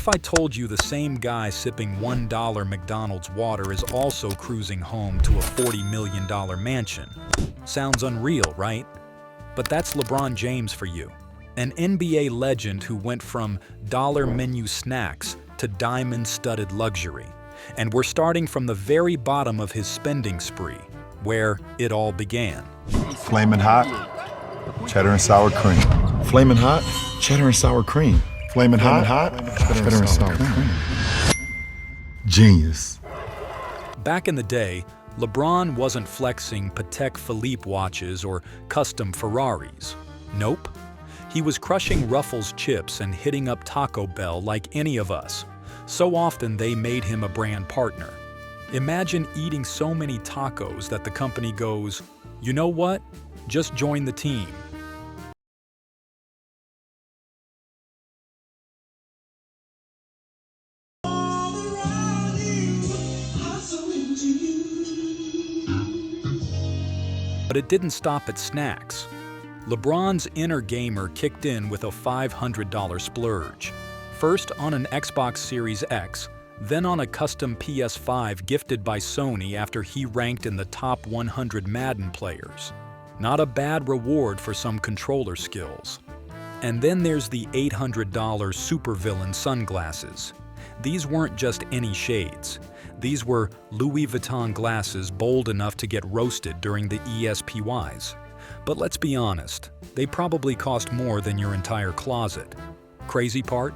if I told you the same guy sipping $1 McDonald's water is also cruising home to a $40 million mansion? Sounds unreal, right? But that's LeBron James for you. An NBA legend who went from dollar menu snacks to diamond-studded luxury. And we're starting from the very bottom of his spending spree, where it all began. Flamin' hot, cheddar and sour cream. Flamin' hot, cheddar and sour cream. Flamin' hot, cheddar and sour cream. Genius. Back in the day, LeBron wasn't flexing Patek Philippe watches or custom Ferraris. Nope. He was crushing Ruffles chips and hitting up Taco Bell like any of us. So often they made him a brand partner. Imagine eating so many tacos that the company goes, "You know what? Just join the team." But it didn't stop at snacks. LeBron's inner gamer kicked in with a $500 splurge. First on an Xbox Series X, then on a custom PS5 gifted by Sony after he ranked in the top 100 Madden players. Not a bad reward for some controller skills. And then there's the $800 supervillain sunglasses. These weren't just any shades. These were Louis Vuitton glasses bold enough to get roasted during the ESPYs. But let's be honest, they probably cost more than your entire closet. Crazy part?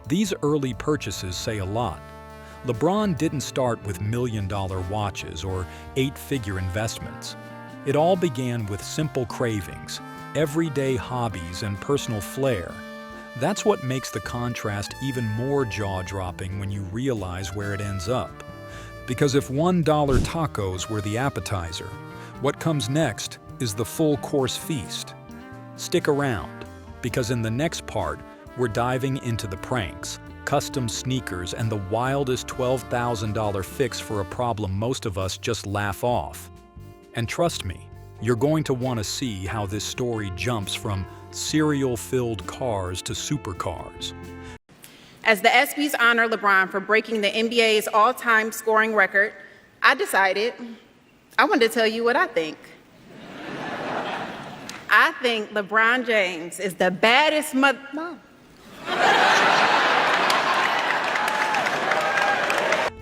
These early purchases say a lot. LeBron didn't start with million-dollar watches or eight-figure investments. It all began with simple cravings, everyday hobbies, and personal flair. That's what makes the contrast even more jaw-dropping when you realize where it ends up. Because if $1 tacos were the appetizer, what comes next is the full-course feast. Stick around, because in the next part, we're diving into the pranks, custom sneakers, and the wildest $12,000 fix for a problem most of us just laugh off. And trust me, you're going to want to see how this story jumps from cereal-filled cars to supercars. As the ESPYs honor LeBron for breaking the NBA's all-time scoring record, I decided I wanted to tell you what I think. I think LeBron James is the baddest Mom.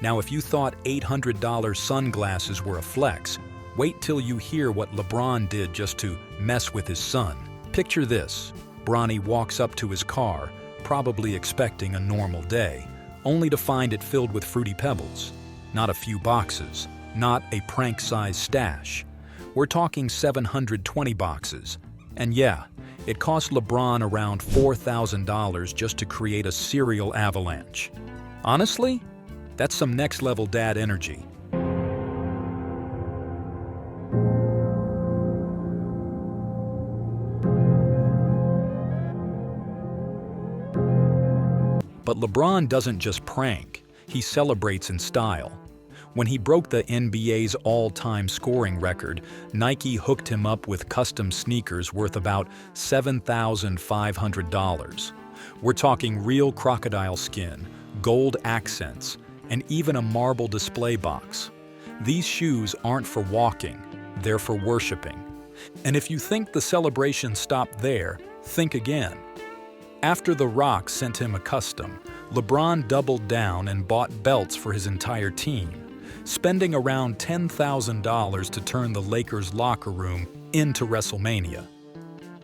Now, if you thought $800 sunglasses were a flex, wait till you hear what LeBron did just to mess with his son. Picture this. Bronny walks up to his car, probably expecting a normal day, only to find it filled with Fruity Pebbles. Not a few boxes, not a prank-sized stash. We're talking 720 boxes. And yeah, it cost LeBron around $4,000 just to create a cereal avalanche. Honestly, that's some next-level dad energy. But LeBron doesn't just prank, he celebrates in style. When he broke the NBA's all-time scoring record, Nike hooked him up with custom sneakers worth about $7,500. We're talking real crocodile skin, gold accents, and even a marble display box. These shoes aren't for walking, they're for worshiping. And if you think the celebration stopped there, think again. After The Rock sent him a custom, LeBron doubled down and bought belts for his entire team, spending around $10,000 to turn the Lakers' locker room into WrestleMania.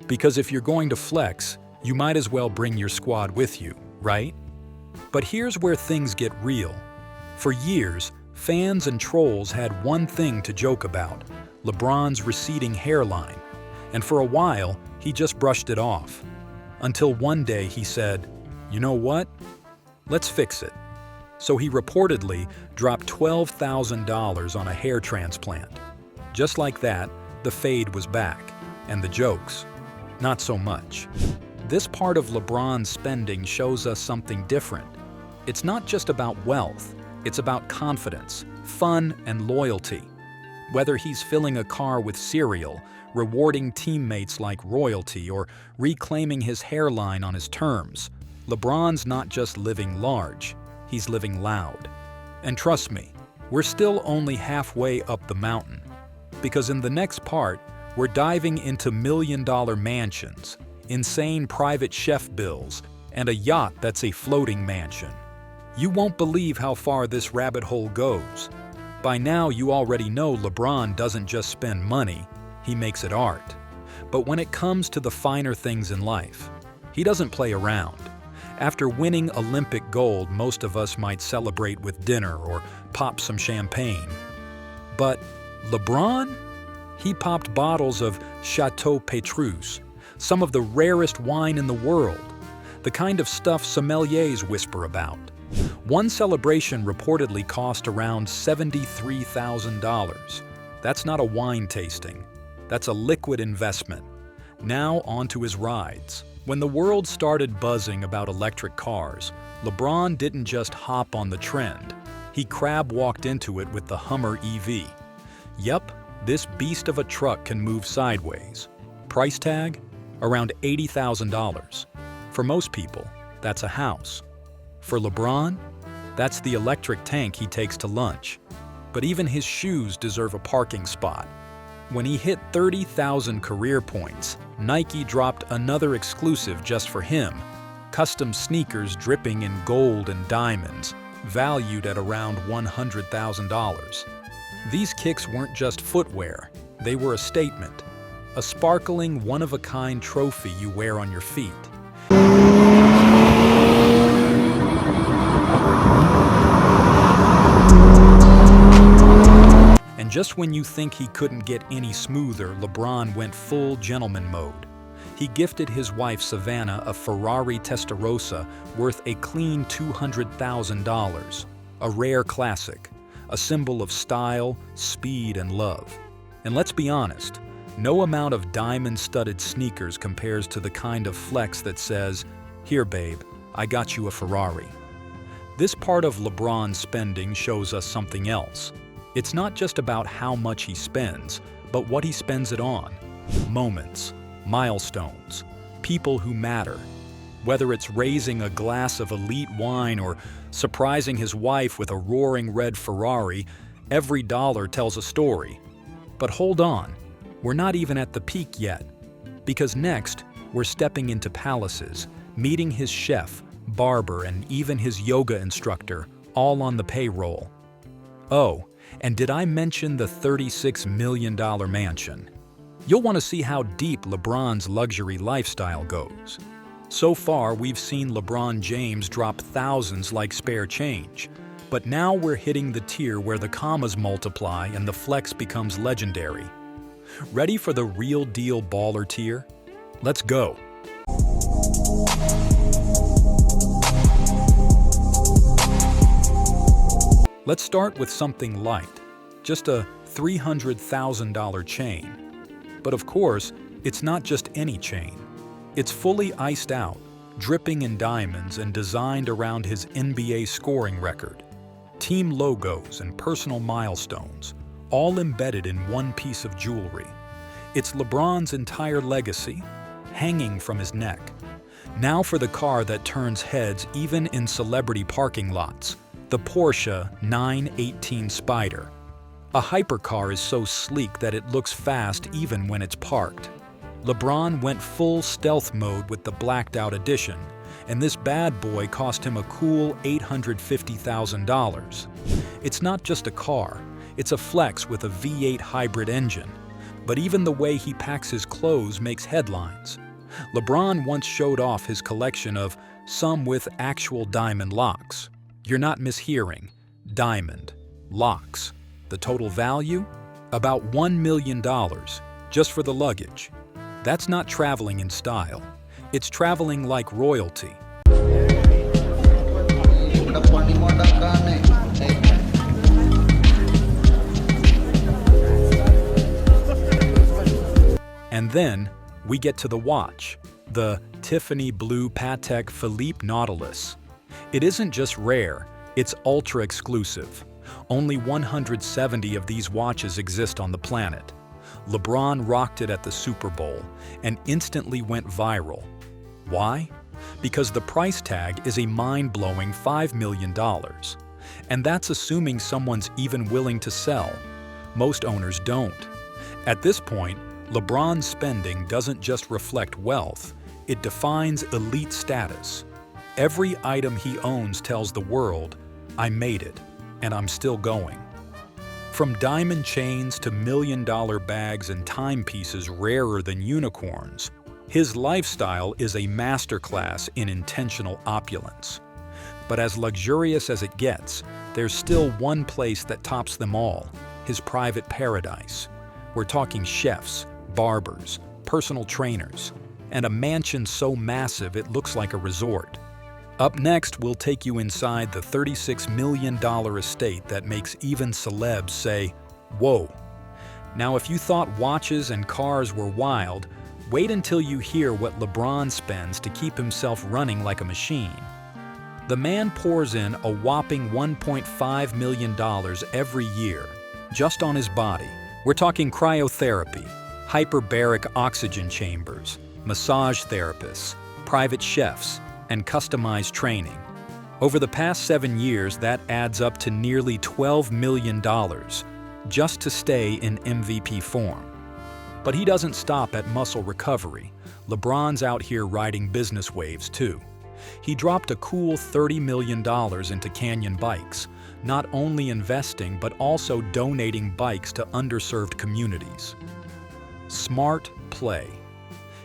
Because if you're going to flex, you might as well bring your squad with you, right? But here's where things get real. For years, fans and trolls had one thing to joke about: LeBron's receding hairline. And for a while, he just brushed it off. Until one day he said, "You know what? Let's fix it." So he reportedly dropped $12,000 on a hair transplant. Just like that, the fade was back, and the jokes, not so much. This part of LeBron's spending shows us something different. It's not just about wealth, it's about confidence, fun, and loyalty. Whether he's filling a car with cereal, rewarding teammates like royalty, or reclaiming his hairline on his terms, LeBron's not just living large, he's living loud. And trust me, we're still only halfway up the mountain. Because in the next part, we're diving into million-dollar mansions, insane private chef bills, and a yacht that's a floating mansion. You won't believe how far this rabbit hole goes. By now, you already know LeBron doesn't just spend money, he makes it art. But when it comes to the finer things in life, he doesn't play around. After winning Olympic gold, most of us might celebrate with dinner or pop some champagne. But LeBron? He popped bottles of Chateau Petrus, some of the rarest wine in the world, the kind of stuff sommeliers whisper about. One celebration reportedly cost around $73,000. That's not a wine tasting. That's a liquid investment. Now onto his rides. When the world started buzzing about electric cars, LeBron didn't just hop on the trend. He crab-walked into it with the Hummer EV. Yep, this beast of a truck can move sideways. Price tag? Around $80,000. For most people, that's a house. For LeBron, that's the electric tank he takes to lunch. But even his shoes deserve a parking spot. When he hit 30,000 career points, Nike dropped another exclusive just for him, custom sneakers dripping in gold and diamonds, valued at around $100,000. These kicks weren't just footwear, they were a statement, a sparkling, one-of-a-kind trophy you wear on your feet. And just when you think he couldn't get any smoother, LeBron went full gentleman mode. He gifted his wife Savannah a Ferrari Testarossa worth a clean $200,000, a rare classic, a symbol of style, speed, and love. And let's be honest, no amount of diamond-studded sneakers compares to the kind of flex that says, "Here, babe, I got you a Ferrari." This part of LeBron's spending shows us something else. It's not just about how much he spends, but what he spends it on. Moments, milestones, people who matter. Whether it's raising a glass of elite wine or surprising his wife with a roaring red Ferrari, every dollar tells a story. But hold on, we're not even at the peak yet. Because next, we're stepping into palaces, meeting his chef, barber, and even his yoga instructor, all on the payroll. Oh, and did I mention the $36 million mansion? You'll want to see how deep LeBron's luxury lifestyle goes. So far, we've seen LeBron James drop thousands like spare change. But now we're hitting the tier where the commas multiply and the flex becomes legendary. Ready for the real deal baller tier? Let's go. Let's start with something light, just a $300,000 chain. But of course, it's not just any chain. It's fully iced out, dripping in diamonds and designed around his NBA scoring record. Team logos and personal milestones, all embedded in one piece of jewelry. It's LeBron's entire legacy, hanging from his neck. Now for the car that turns heads even in celebrity parking lots. The Porsche 918 Spyder. A hypercar is so sleek that it looks fast even when it's parked. LeBron went full stealth mode with the blacked-out edition, and this bad boy cost him a cool $850,000. It's not just a car, it's a flex with a V8 hybrid engine. But even the way he packs his clothes makes headlines. LeBron once showed off his collection of some with actual diamond locks. You're not mishearing. Diamond. Locks. The total value? About $1 million, just for the luggage. That's not traveling in style. It's traveling like royalty. And then, we get to the watch, the Tiffany Blue Patek Philippe Nautilus. It isn't just rare, it's ultra-exclusive. Only 170 of these watches exist on the planet. LeBron rocked it at the Super Bowl and instantly went viral. Why? Because the price tag is a mind-blowing $5 million. And that's assuming someone's even willing to sell. Most owners don't. At this point, LeBron's spending doesn't just reflect wealth, it defines elite status. Every item he owns tells the world, I made it, and I'm still going. From diamond chains to million-dollar bags and timepieces rarer than unicorns, his lifestyle is a masterclass in intentional opulence. But as luxurious as it gets, there's still one place that tops them all, his private paradise. We're talking chefs, barbers, personal trainers, and a mansion so massive it looks like a resort. Up next, we'll take you inside the $36 million estate that makes even celebs say, whoa. Now, if you thought watches and cars were wild, wait until you hear what LeBron spends to keep himself running like a machine. The man pours in a whopping $1.5 million every year, just on his body. We're talking cryotherapy, hyperbaric oxygen chambers, massage therapists, private chefs, and customized training. Over the past 7 years, that adds up to nearly $12 million just to stay in MVP form. But he doesn't stop at muscle recovery. LeBron's out here riding business waves too. He dropped a cool $30 million into Canyon Bikes, not only investing but also donating bikes to underserved communities. Smart play.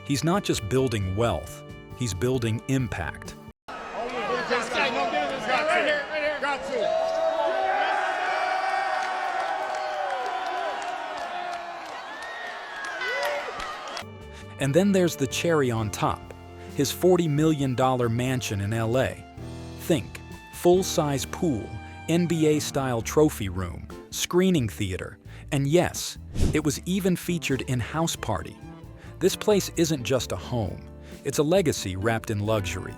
He's not just building wealth, he's building impact. And then there's the cherry on top, his $40 million mansion in LA. Think, full-size pool, NBA-style trophy room, screening theater, and yes, it was even featured in House Party. This place isn't just a home, it's a legacy wrapped in luxury.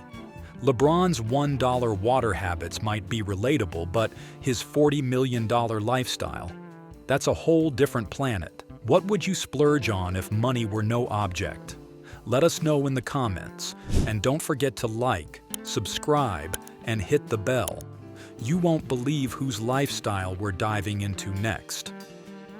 LeBron's $1 water habits might be relatable, but his $40 million lifestyle, that's a whole different planet. What would you splurge on if money were no object? Let us know in the comments, and don't forget to like, subscribe, and hit the bell. You won't believe whose lifestyle we're diving into next.